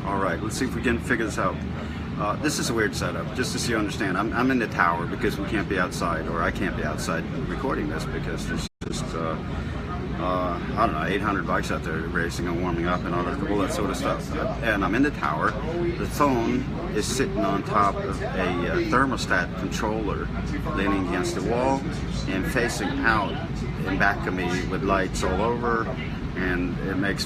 All right, let's see if we can figure this out. This is a weird setup, just so you understand. I'm in the tower because we can't be outside, or I can't be outside recording this because there's just, I don't know, 800 bikes out there racing and warming up and all that sort of stuff. And I'm in the tower. The phone is sitting on top of a thermostat controller, leaning against the wall and facing out in back of me with lights all over, and it makes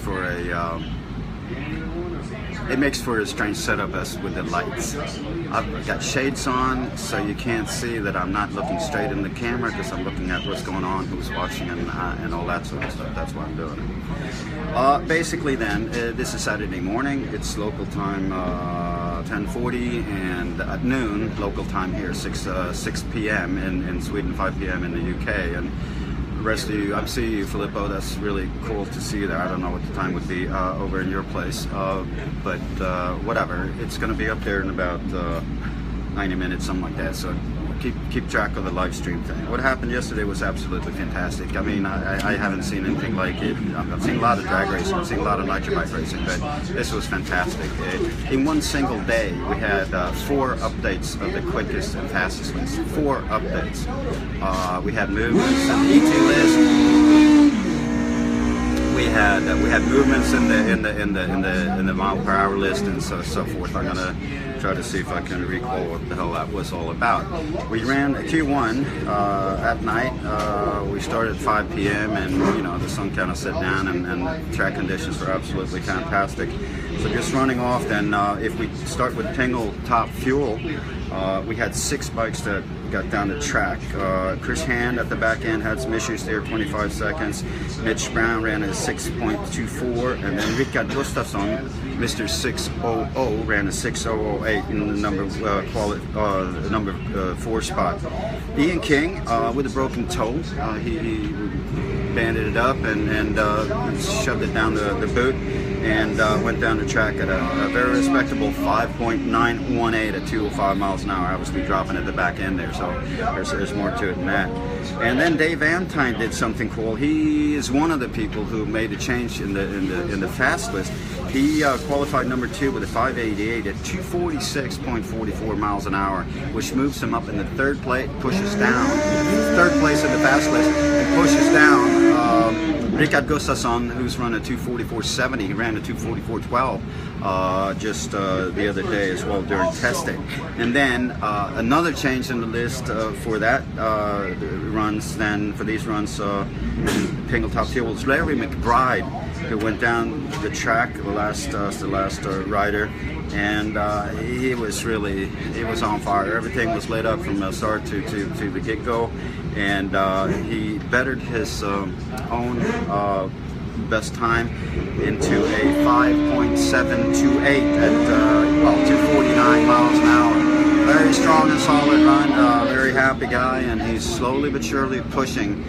for a strange setup as with the lights. I've got shades on, so you can't see that I'm not looking straight in the camera because I'm looking at what's going on, who's watching, and all that sort of stuff. That's why I'm doing it. Basically then, this is Saturday morning. It's local time 10:40, and at noon, local time here, 6 p.m. in Sweden, 5 p.m. in the UK. And the rest of you, I see you, Filippo. That's really cool to see you there. I don't know what the time would be over in your place, but whatever. It's going to be up there in about 90 minutes, something like that. So keep track of the live stream thing. What happened yesterday was absolutely fantastic. I mean, I haven't seen anything like it. I've seen a lot of drag racing, I've seen a lot of nitro bike racing, but this was fantastic. In one single day, we had 4 updates of the quickest and fastest list. 4 updates. We had movements in the ET list. We had movements in the mile per hour list and so forth. I'm gonna try to see if I can recall what the hell that was all about. We ran a Q1 at night. We started at 5 p.m. and you know the sun kind of set down and the track conditions were absolutely fantastic. So just running off then, if we start with Pingle Top Fuel, we had 6 bikes that got down the track. Chris Hand at the back end had some issues there, 25 seconds. Mitch Brown ran a 6.24, and then Rickard Gustafsson, Mr. 600, ran a 6008 in the number 4 spot. Ian King with a broken toe, he banded it up and shoved it down the boot and went down the track at a very respectable 5.918 at 205 miles an hour. Obviously dropping at the back end there, so there's more to it than that. And then Dave Antine did something cool. He is one of the people who made a change in the fast list. He qualified number 2 with a 588 at 246.44 miles an hour, which moves him up in the 3rd place, pushes down 3rd place in the fast list, and pushes down Rickard Gustafsson, who's run a 244.70. He ran a 244.12 just the other day as well during testing. And then another change in the list for that runs. Then for these runs, Pingle Top Fuel was Larry McBride, who went down the track, the last rider, and he was on fire. Everything was lit up from the start to the get-go, and he bettered his own best time into a 5.728 at 249 miles an hour. Very strong and solid run, very happy guy, and he's slowly but surely pushing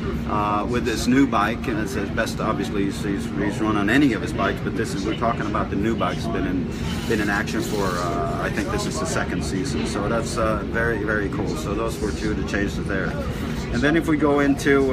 with this new bike, and it's his best. Obviously he's run on any of his bikes, but we're talking about the new bike. It's been in action for I think this is the 2nd season, so that's very, very cool. So those were 2 of the changes there. And then if we go into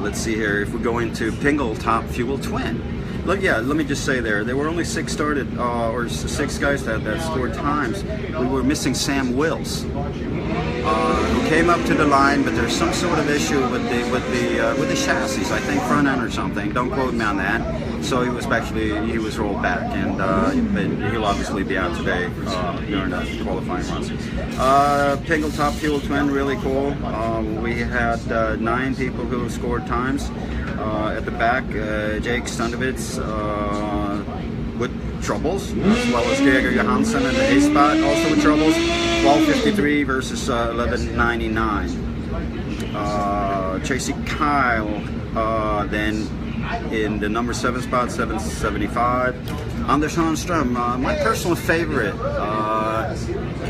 let's see here, if we go into Pingle Top Fuel Twin. Look, yeah, let me just say there were only 6 started, or 6 guys that scored times. We were missing Sam Wills, who came up to the line, but there's some sort of issue with the chassis, I think front end or something. Don't quote me on that. So he was rolled back, and but he'll obviously be out today during the qualifying runs. Pingle Top Fuel Twin, really cool. We had 9 people who scored times. At the back, Jake Stundovitz with troubles, as well as Greger Johansson in the A spot, also with troubles. 12:53 versus 11:99. Tracy Kyle then in the number 7 spot, 7:75. Anders Hanström, my personal favorite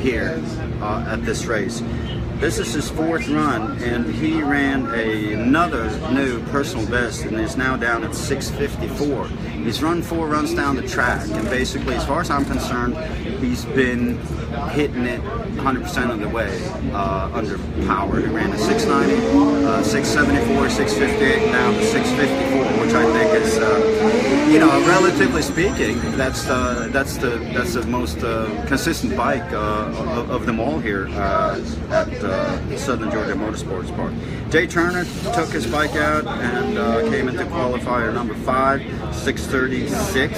here at this race. This is his 4th run, and he ran another new personal best and is now down at 6:54. He's run 4 runs down the track, and basically, as far as I'm concerned, he's been hitting it 100% of the way under power. He ran a 690, 674, 658, now to 654. which I think is, relatively speaking, that's the most consistent bike of them all here at Southern Georgia Motorsports Park. Jay Turner took his bike out and came into qualifier number 5, 6:36.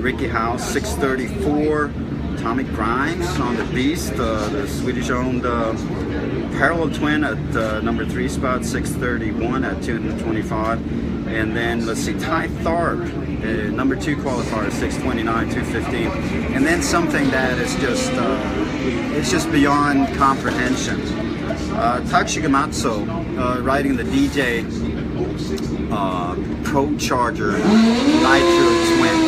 Ricky House 6:34. Tommy Grimes on the Beast, the Swedish-owned parallel twin at number 3 spot, 6:31 at 225. And then let's see, Ty Tharp, number 2 qualifier, 6:29, 2:15. And then something that is just it's just beyond comprehension. Tak Shigematsu riding the DJ Pro Charger Nitro Twin.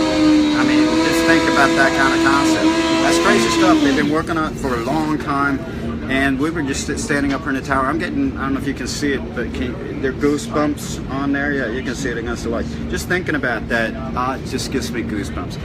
I mean, just think about that kind of concept. That's crazy stuff. They've been working on it for a long time, and we were just standing up here in the tower. I don't know if you can see it, but there are goosebumps on there. Yeah, you can see it against the light. Just thinking about that, it just gives me goosebumps.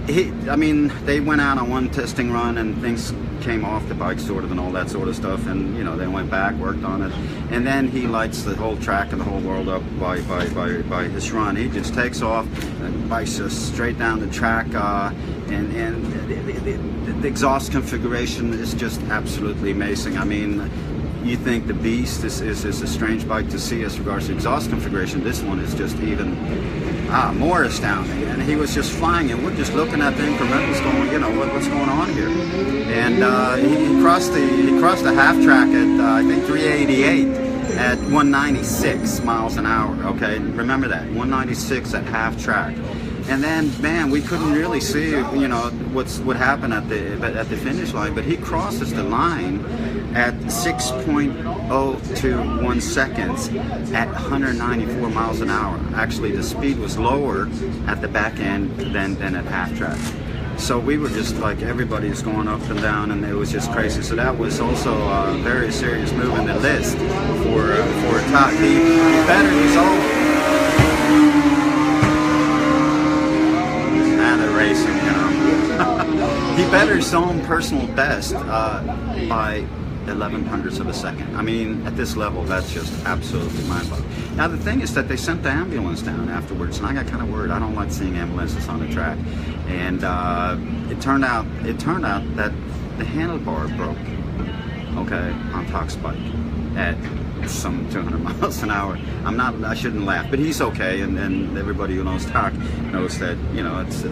They went out on one testing run, and things came off the bike sort of and all that sort of stuff, and they went back, worked on it, and then he lights the whole track and the whole world up by his run. He just takes off, and the bike's just straight down the track, and the exhaust configuration is just absolutely amazing. I mean, you think the Beast is a strange bike to see as regards to exhaust configuration. This one is just even more astounding. And he was just flying, and we're just looking at the incrementals going, what's going on here? And he crossed the half track at I think 388 at 196 miles an hour. Okay, remember that, 196 at half track. And then, man, we couldn't really see, what happened at the finish line. But he crosses the line at 6.021 seconds at 194 miles an hour. Actually, the speed was lower at the back end than at half track. So we were just like, everybody's going up and down, and it was just crazy. So that was also a very serious move in the list for Todd. He bettered his own. Racing, he bettered his own personal best by 11/100ths of a second. I mean, at this level, that's just absolutely mind-boggling. Now, the thing is that they sent the ambulance down afterwards, and I got kind of worried. I don't like seeing ambulances on the track, and it turned out that the handlebar broke. Okay, on Tak's bike at some 200 miles an hour. I shouldn't laugh, but he's okay, and everybody who knows Tak knows that it's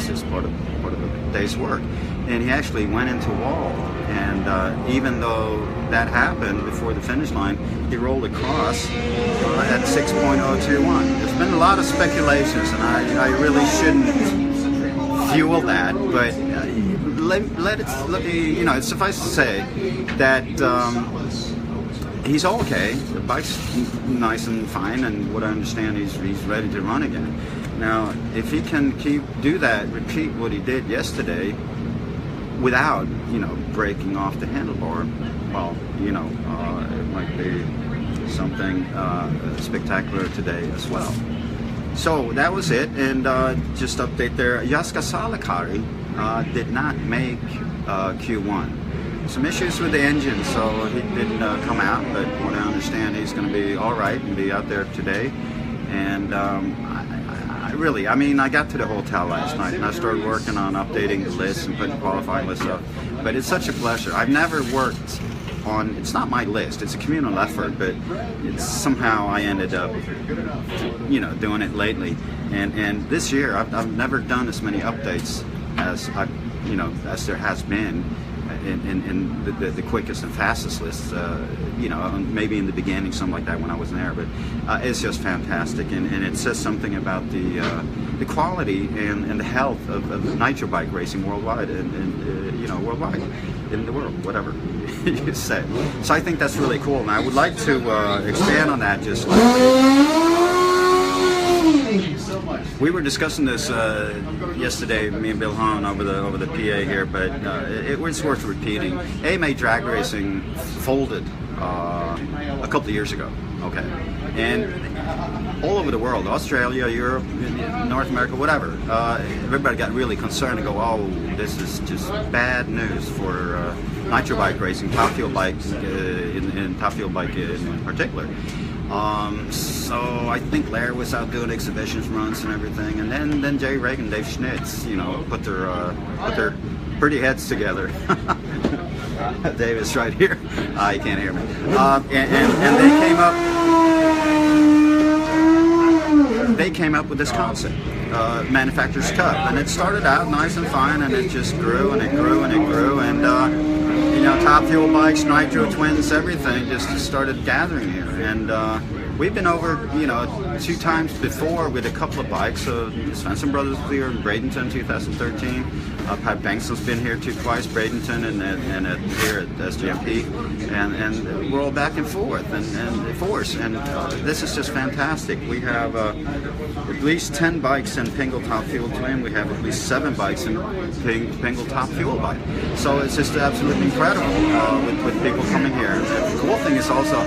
just part of the day's work. And he actually went into a wall, and even though that happened before the finish line, he rolled across at 6.021. There's been a lot of speculations, and I really shouldn't fuel that, but it suffice to say that he's okay. The bike's nice and fine, and what I understand, he's ready to run again. Now, if he can repeat what he did yesterday, without breaking off the handlebar, well, it might be something spectacular today as well. So that was it, and just update there. Jaska Salakari did not make Q1. Some issues with the engine, so he didn't come out, but what I understand, he's going to be all right and be out there today. And I got to the hotel last night, and I started working on updating the list and putting qualifying lists up. But it's such a pleasure. I've never worked on, it's not my list, it's a communal effort, but somehow I ended up, doing it lately. And this year, I've never done as many updates as as there has been in the quickest and fastest lists, maybe in the beginning, something like that when I wasn't there, but it's just fantastic, and it says something about the quality and the health of nitro bike racing worldwide, worldwide, in the world, whatever you say. So I think that's really cool, and I would like to expand on that just we were discussing this yesterday, me and Bill Hahn over the PA here, but it's worth repeating. AMA drag racing folded a couple of years ago, okay, and all over the world, Australia, Europe, North America, whatever, everybody got really concerned and go, oh, this is just bad news for nitro bike racing, top fuel bike in particular. So I think Larry was out doing exhibitions runs and everything, and then Jay Reagan, Dave Schnitz, you know, put their pretty heads together. Dave is right here. You can't hear me. And they came up with this concept, Manufacturer's Cup, and it started out nice and fine, and it just grew and it grew and it grew, and you know, Top Fuel bikes, Nitro Twins, everything just started gathering here, and we've been over, you know, 2 times before with a couple of bikes. So Svensson Brothers was here in Bradenton 2013. Pat Bankston's been here twice, Bradenton and here at SGMP, and we're all back and forth and force. And this is just fantastic. We have at least 10 bikes in Pingle Top Fuel Twin. We have at least 7 bikes in Pingle Top Fuel bike. So it's just absolutely incredible with people coming here. And the cool thing is also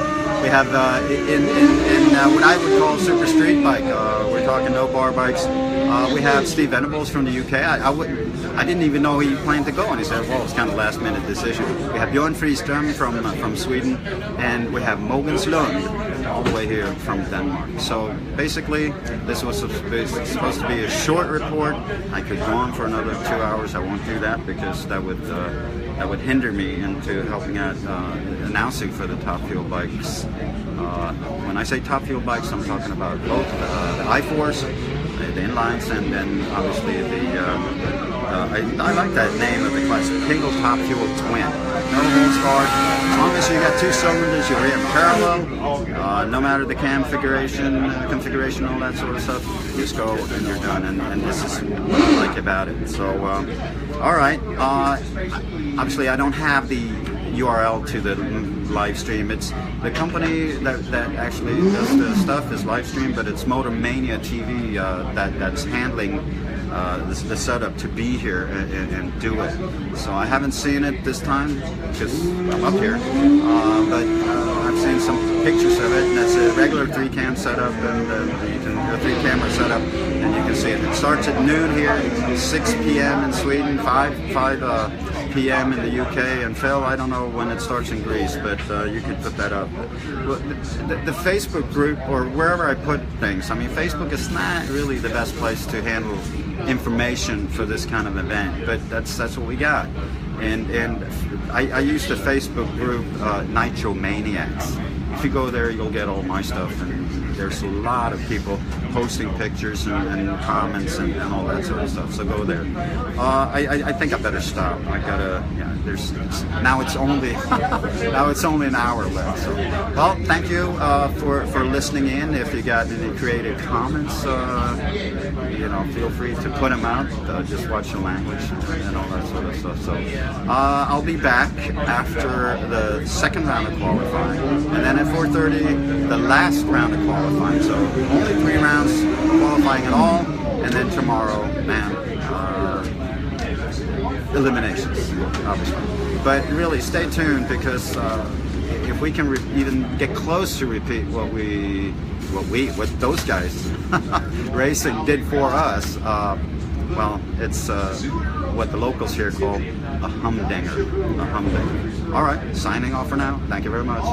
we have in what I would call super street bike. We're talking no bar bikes. We have Steve Venables from the UK. I didn't even know he planned to go, and he said, well, it's kind of a last minute decision. We have Björn Friström from Sweden, and we have Mogens Lund all the way here from Denmark. So basically, this was supposed to be a short report. I could go on for another 2 hours. I won't do that because that would hinder me into helping out announcing for the Top Fuel bikes. When I say Top Fuel bikes, I'm talking about both the i4s, the inlines, and then obviously the I like that name of the class, Pingle Top Fuel Twin. No holds barred. As long as you got 2 cylinders, you're in parallel. No matter the cam configuration, all that sort of stuff, you just go and you're done. And this is what I like about it. So, all right. Obviously, I don't have the URL to the live stream. It's the company that actually does the stuff is live stream, but it's Motor Mania TV that's handling the setup to be here and do it. So I haven't seen it this time because I'm up here, but I've seen some pictures of it, and it's a regular 3-cam setup, and you can a 3-camera setup, and you can see it. It starts at noon here, 6 p.m. in Sweden, 5 p.m. in the UK, and Phil, I don't know when it starts in Greece, but you can put that up. The Facebook group, or wherever I put things, I mean, Facebook is not really the best place to handle information for this kind of event, but that's what we got. And I use the Facebook group Nitro Maniacs. If you go there, you'll get all my stuff, and there's a lot of people posting pictures and comments and all that sort of stuff. So go there. I think I better stop. I gotta. Yeah. Now it's only an hour left. So, well, thank you for listening in. If you got any creative comments, you know, feel free to put them out. Just watch the language and all that sort of stuff. So I'll be back after the second round of qualifying, and then at 4:30 the last round of qualifying. So only 3 rounds of qualifying at all, and then tomorrow, eliminations, obviously. But really, stay tuned, because if we can even get close to repeat what those guys racing did for us, well, it's what the locals here call a humdinger. All right, signing off for now. Thank you very much.